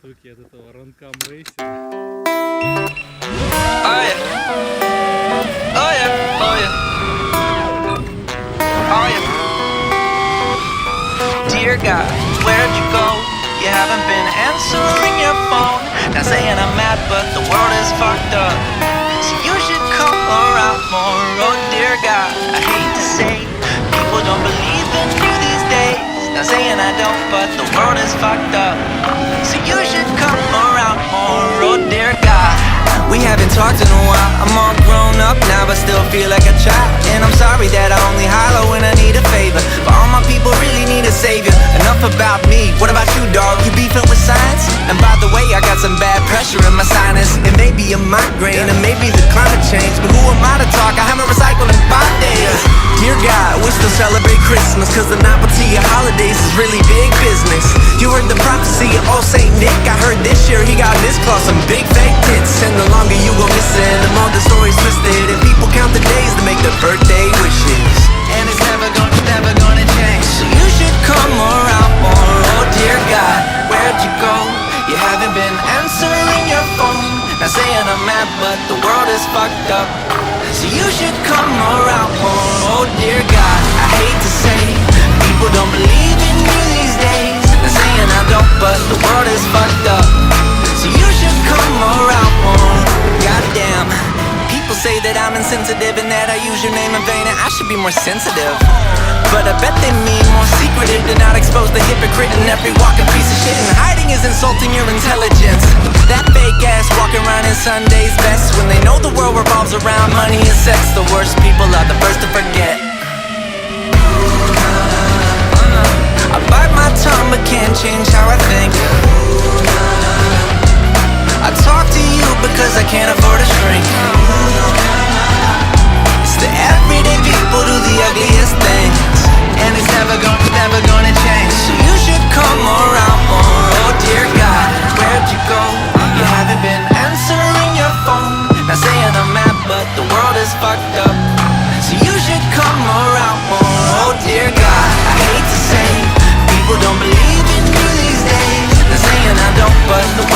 штуки от этого ранкам рейсинга. Oh yeah. Oh yeah. Oh yeah. Oh yeah. Dear God, where'd you go? You haven't been answering your phone. Not saying I'm mad, but the world is fucked up. So you should come around more. Oh dear God, I hate to say people don't believe in you these days. Not saying I don't, but the world is fucked up. So you should come around more. Oh dear God, we haven't talked in a while. I'm all grown up now, but still feel like a child. And I'm sorry that I only holler when I need a favor. But all my people really need a savior. Enough about me, what about you, dog? You beefing with science? And by the way, I got some bad pressure in my sinus. It may be a migraine, and maybe the climate change. But who am I to talk? I haven't recycled in 5 days. Dear God, we still celebrate Christmas, cause the novelty of holidays is really big business. You heard the prophecy of old Saint Nick. I heard this year he got this claw, some big fake tits. And the longer you go missing, the more the story's twisted. And people count the days to make their birthday wishes. And it's never gonna change. So you should come around more. Oh dear God, where'd you go? You haven't been answering your phone. Not saying I'm mad, but the world is fucked up. So you should come around more. Oh dear God, I hate to say people don't believe in you these days. Not saying I don't, but the world is fucked up. So you should come around more. Goddamn, people say that I'm insensitive and that I use your name in vain, and I should be more sensitive. But I bet they mean more secretive to not expose the hypocrite in every walking piece of shit. And hiding is insulting your intelligence. That fake ass walking around in Sunday's best when they know the world revolves around money and sex. The worst people are the first to forget. I bite my tongue but can't change how I think. I talk to you because I can't afford a shrink. It's the everyday people do the ugliest things, and it's never gonna change. So you should come around more. Oh dear God, where'd you go? You haven't been answering your phone. Not saying I'm mad, but the world is fucked up. So you should come around more. Oh dear God, I hate to say people don't believe in you these days. Not saying I don't, but the